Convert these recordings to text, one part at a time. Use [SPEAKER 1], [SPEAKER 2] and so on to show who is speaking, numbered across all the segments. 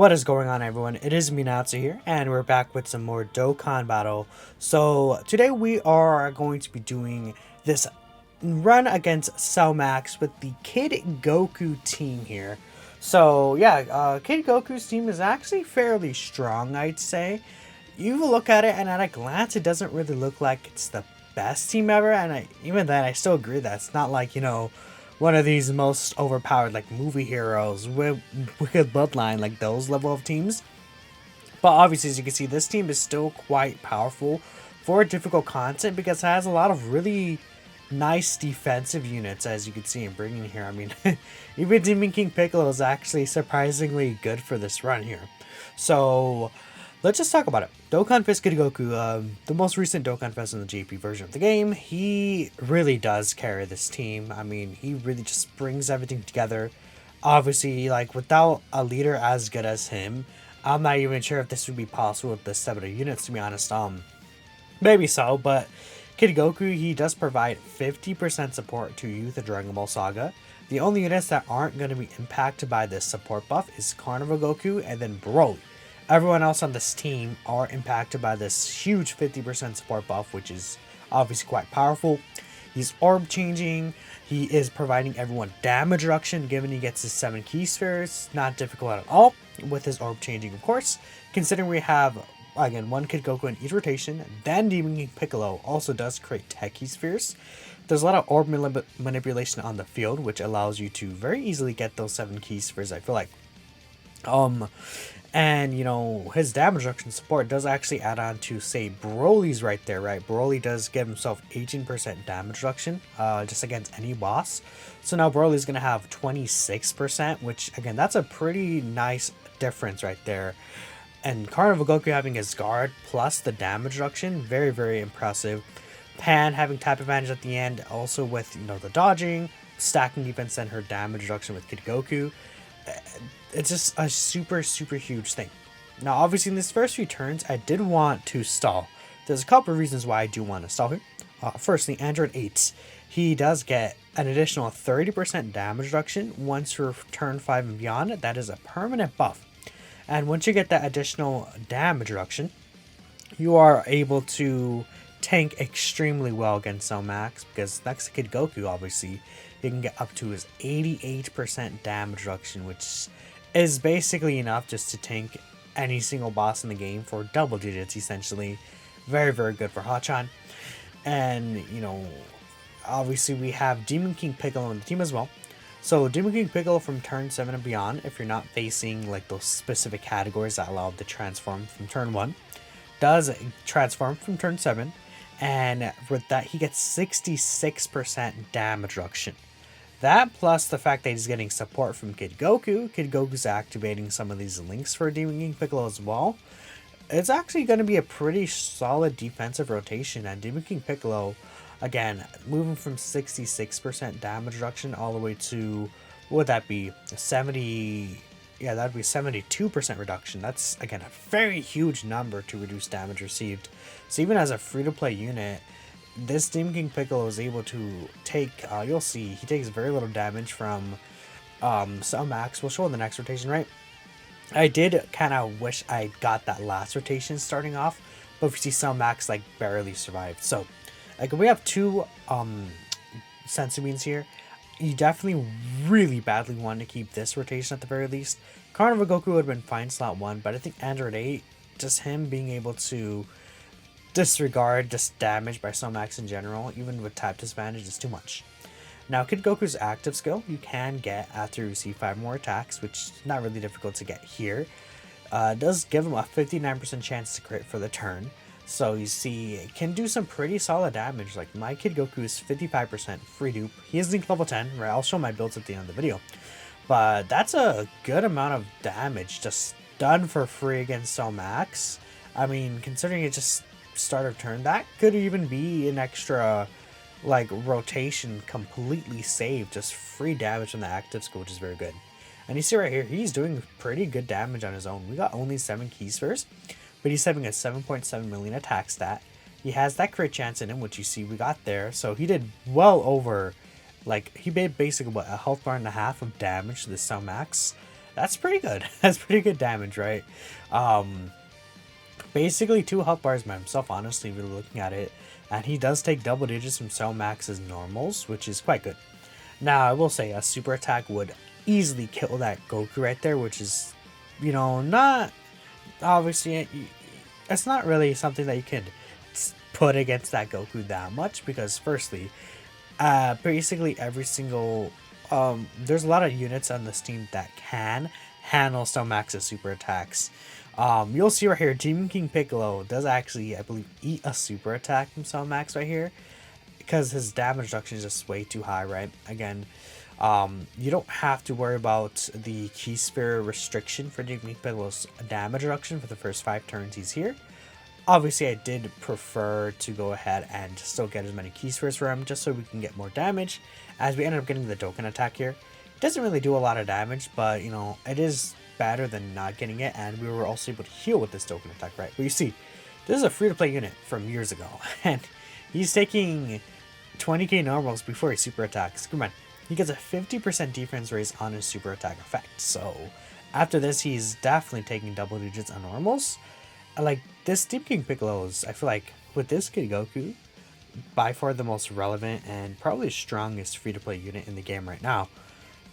[SPEAKER 1] What is going on, everyone? It is Minato here, and we're back with some more Dokkan battle. So today we are going to be doing this run against Cell Max with the Kid Goku team here. So yeah, Kid Goku's team is actually fairly strong, I'd say. You look at it, and at a glance, it doesn't really look like it's the best team ever. And even then, I still agree that it's not like one of these most overpowered like movie heroes with wicked bloodline, like those level of teams. But obviously, as you can see, this team is still quite powerful for difficult content because it has a lot of really nice defensive units, as you can see in bringing here. I mean, even Demon King Piccolo is actually surprisingly good for this run here. So let's just talk about it. Dokkanfest Kid Goku, the most recent Dokkanfest in the JP version of the game, he really does carry this team. I mean, he really just brings everything together. Obviously, like, without a leader as good as him, I'm not even sure if this would be possible with this set of units, to be honest. Maybe so, but Kid Goku, he does provide 50% support to Youth of Dragon Ball Saga. The only units that aren't going to be impacted by this support buff is Carnival Goku and then Broly. Everyone else on this team are impacted by this huge 50% support buff, which is obviously quite powerful. He's orb changing. He is providing everyone damage reduction, given he gets his 7 key spheres. Not difficult at all with his orb changing, of course. Considering we have, again, one Kid Goku in each rotation, then Demon King Piccolo also does create tech key spheres. There's a lot of orb manipulation on the field, which allows you to very easily get those 7 key spheres, I feel like. And, his damage reduction support does actually add on to, say, Broly's right there, right? Broly does give himself 18% damage reduction just against any boss. So now Broly's going to have 26%, which, again, that's a pretty nice difference right there. And Carnival Goku having his guard plus the damage reduction, very, very impressive. Pan having type advantage at the end, also with, the dodging, stacking defense, and her damage reduction with Kid Goku. It's just a super, super huge thing. Now, obviously, in this first few turns, I did want to stall. There's a couple of reasons why I do want to stall here. Firstly, Android 8, he does get an additional 30% damage reduction once you're turn 5 and beyond. That is a permanent buff. And once you get that additional damage reduction, you are able to tank extremely well against Cell Max, because next to Kid Goku, obviously, you can get up to his 88% damage reduction, which is basically enough just to tank any single boss in the game for double digits, essentially. Very, very good for Hachan. And, obviously we have Demon King Piccolo on the team as well. So Demon King Piccolo from turn 7 and beyond, if you're not facing like those specific categories that allow him to transform from turn 1, does transform from turn 7. And with that, he gets 66% damage reduction. That plus the fact that he's getting support from Kid Goku. Kid Goku's activating some of these links for Demon King Piccolo as well. It's actually going to be a pretty solid defensive rotation. And Demon King Piccolo, again, moving from 66% damage reduction all the way to, what would that be? 70... Yeah, that'd be 72% reduction. That's, again, a very huge number to reduce damage received. So even as a free-to-play unit, this Demon King Piccolo is able to take, you'll see, he takes very little damage from Cell Max. We'll show in the next rotation, right? I did kind of wish I got that last rotation starting off, but if you see Cell Max, like, barely survived. So, like, we have two Senzu Beans here. You definitely really badly want to keep this rotation at the very least. Carnival Goku would have been fine slot 1, but I think Android 8, just him being able to disregard just damage by Cell Max in general, even with type disadvantage, is too much. Now, Kid Goku's active skill you can get after you receive 5 more attacks, which is not really difficult to get here. Does give him a 59% chance to crit for the turn. So you see, it can do some pretty solid damage. Like, my Kid Goku is 55% free dupe. He is Link level 10, right? I'll show my builds at the end of the video. But that's a good amount of damage just done for free against Cell Max. I mean, considering it just start of turn, that could even be an extra, like, rotation completely saved. Just free damage from the active skill, which is very good. And you see right here, he's doing pretty good damage on his own. We got only 7 key spheres, but he's having a 7.7 million attack stat. He has that crit chance in him, which you see we got there. So he did well over, like, he made basically, what, a health bar and a half of damage to the Cell Max. That's pretty good. That's pretty good damage, right? Um, Basically 2 health bars by himself, honestly, if you're looking at it. And he does take double digits from Cell Max's normals, which is quite good. Now, I will say a super attack would easily kill that Goku right there, which is, not obviously, it's not really something that you could put against that Goku that much because, firstly, basically every single there's a lot of units on this team that can handle Stomach's super attacks. You'll see right here, Demon King Piccolo does actually, I believe, eat a super attack from Stomach right here because his damage reduction is just way too high, right? Again, you don't have to worry about the Key Sphere restriction for Demon King Piccolo's damage reduction for the first 5 turns he's here. Obviously, I did prefer to go ahead and still get as many key spheres for him, just so we can get more damage, as we ended up getting the Dokkan attack here. It doesn't really do a lot of damage, but, it is better than not getting it, and we were also able to heal with this Dokkan attack, right? But you see, this is a free-to-play unit from years ago, and he's taking 20k normals before he super attacks. Come on, he gets a 50% defense raise on his super attack effect, so after this, he's definitely taking double digits on normals. Like, this Deep King Piccolo is, I feel like, with this Kid Goku, by far the most relevant and probably strongest free-to-play unit in the game right now.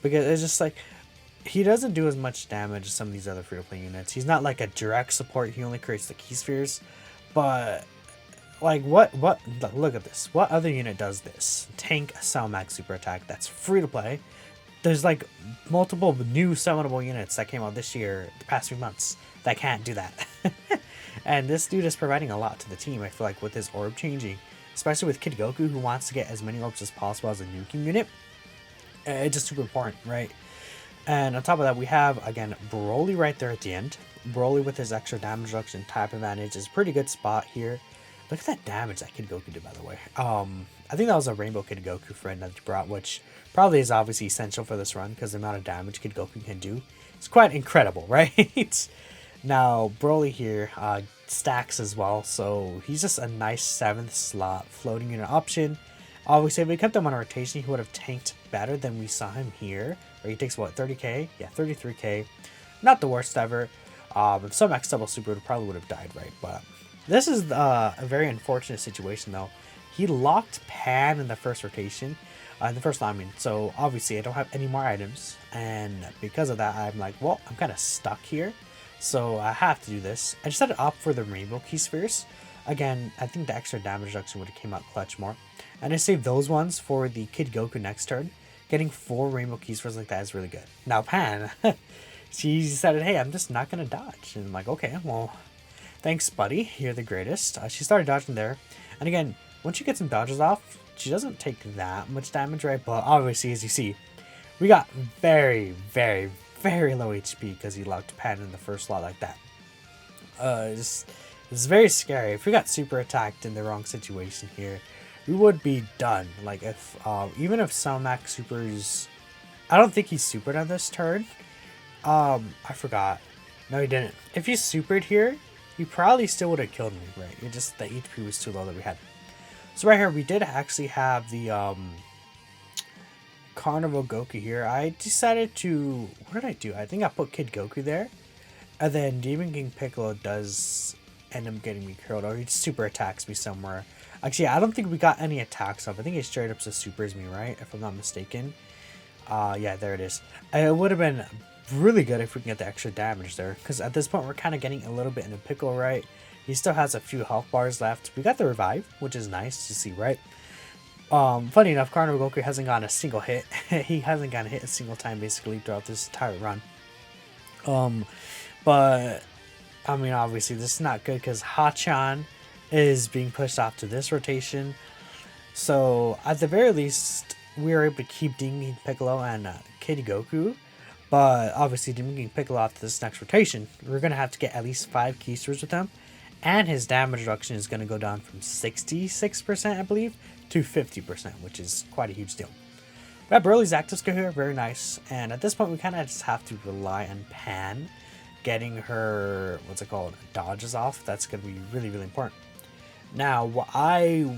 [SPEAKER 1] Because it's just like, he doesn't do as much damage as some of these other free-to-play units. He's not like a direct support, he only creates the key spheres. But, like, look at this. What other unit does this? Tank Cell Max super attack that's free-to-play. There's like multiple new summonable units that came out this year, the past few months, that can't do that. And this dude is providing a lot to the team, I feel like, with his orb changing. Especially with Kid Goku, who wants to get as many orbs as possible as a nuking unit. It's just super important, right? And on top of that, we have, again, Broly right there at the end. Broly with his extra damage reduction type advantage is a pretty good spot here. Look at that damage that Kid Goku did, by the way. I think that was a Rainbow Kid Goku friend that he brought, which probably is obviously essential for this run because the amount of damage Kid Goku can do is quite incredible, right? Now, Broly here stacks as well, so he's just a nice 7th slot floating unit option. Obviously, if we kept him on rotation, he would have tanked better than we saw him here. Where he takes, what, 30k? Yeah, 33k. Not the worst ever. If some X double super probably would have died, right? But this is a very unfortunate situation, though. He locked Pan in the first rotation. In the first line, I mean. So, obviously, I don't have any more items. And because of that, I'm like, well, I'm kind of stuck here. So I have to do this. I just had to opt for the Rainbow Key Spheres. Again, I think the extra damage reduction would have came out clutch more. And I saved those ones for the Kid Goku next turn. Getting 4 Rainbow Key Spheres like that is really good. Now Pan, she decided, hey, I'm just not going to dodge. And I'm like, okay, well, thanks, buddy. You're the greatest. She started dodging there. And again, once she gets some dodges off, she doesn't take that much damage, right? But obviously, as you see, we got very, very, very low HP because he locked Pan in the first slot like that. It's very scary. If we got super attacked in the wrong situation here, we would be done. Like, if even if Salmac supers, I don't think he supered on this turn. I forgot. No, he didn't. If he supered here, he probably still would have killed me, right? It just, the HP was too low that we had. So right here, we did actually have the Carnival Goku here. I decided to, what did I do? I think I put Kid Goku there. And then Demon King Piccolo does end up getting me killed, or he super attacks me somewhere. Actually, I don't think we got any attacks off. I think he straight up just supers me, right? If I'm not mistaken. Yeah, there it is. It would have been really good if we can get the extra damage there. Because at this point, we're kind of getting a little bit in a pickle, right? He still has a few health bars left. We got the revive, which is nice to see, right? Funny enough, Carnival Goku hasn't gotten a single hit. He hasn't gotten hit a single time, basically, throughout this entire run. But, I mean, obviously, this is not good because Hachan is being pushed off to this rotation. So, at the very least, we were able to keep Demon King Piccolo and Kid Goku. But, obviously, Demon King Piccolo after this next rotation, we're going to have to get at least 5 keysters with him. And his damage reduction is going to go down from 66%, I believe, to 50%, which is quite a huge deal. But Broly's active skill here, very nice. And at this point, we kind of just have to rely on Pan getting her, what's it called, dodges off. That's going to be really, really important. Now, what I'm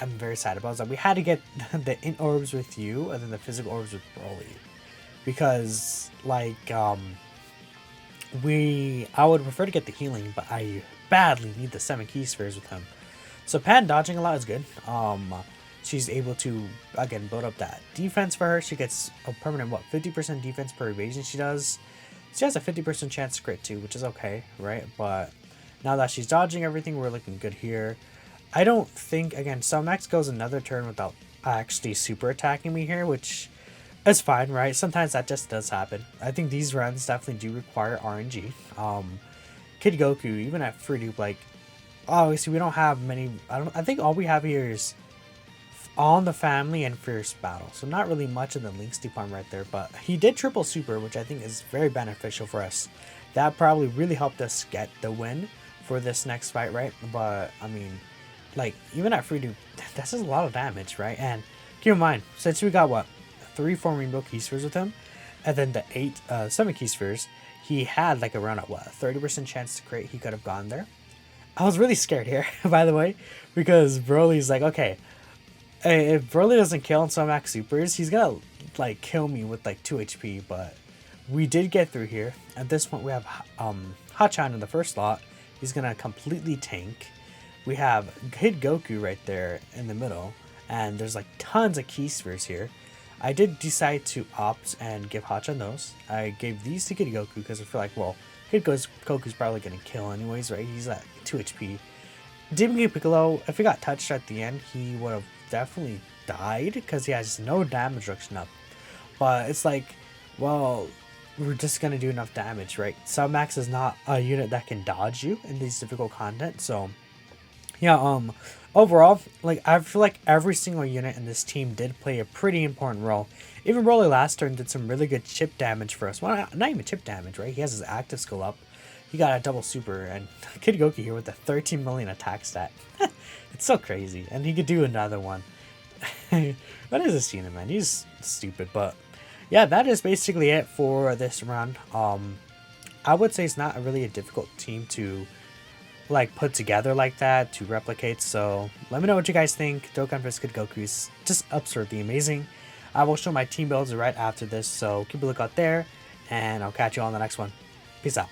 [SPEAKER 1] very sad about is that we had to get the int orbs with you and then the physical orbs with Broly. because like I would prefer to get the healing, but I badly need the 7 key spheres with him. So Pan dodging a lot is good. She's able to again build up that defense for her. She gets a permanent 50% defense per evasion she does. She has a 50% chance to crit too, which is okay, right? But now that she's dodging everything, we're looking good here. I don't think, again, Max goes another turn without actually super attacking me here, which is fine, right? Sometimes that just does happen. I think these runs definitely do require RNG. Kid Goku, even at free dupe, like, obviously we don't have many. I think all we have here is On the Family and Fierce Battle, so not really much in the Links department right there. But he did triple super, which I think is very beneficial for us. That probably really helped us get the win for this next fight, right? But I mean, like, even at free dupe, that's just a lot of damage, right? And keep in mind, since we got what 3 4 rainbow key spheres with him, and then the 7 key spheres, he had like around a 30% chance to crit. He could have gone there. I was really scared here, by the way, because Broly's like, okay, if Broly doesn't kill on some max supers, he's gonna like kill me with like 2 HP. But we did get through here. At this point, we have Hachan in the first slot. He's gonna completely tank. We have Kid Goku right there in the middle, and there's like tons of key spheres here. I did decide to opt and give Hachan those. I gave these to Kid Goku because I feel like, well, Kid Goku's probably gonna kill anyways, right? He's at 2 HP. Demon Piccolo, if he got touched at the end, he would have definitely died because he has no damage reduction up. But it's like, well, we're just gonna do enough damage, right? Submax is not a unit that can dodge you in these difficult content, so yeah, overall, like, I feel like every single unit in this team did play a pretty important role. Even Broly last turn did some really good chip damage for us. Well, not even chip damage, right? He has his active skill up. He got a double super, and Kid Goku here with a 13 million attack stat. It's so crazy, and he could do another one. What is this unit, man? He's stupid, but yeah, that is basically it for this round. I would say it's not really a difficult team to like put together like that, to replicate. So let me know what you guys think. Dokkanfest Kid Goku is just absurdly amazing. I will show my team builds right after this, so keep a lookout there, and I'll catch you on the next one. Peace out.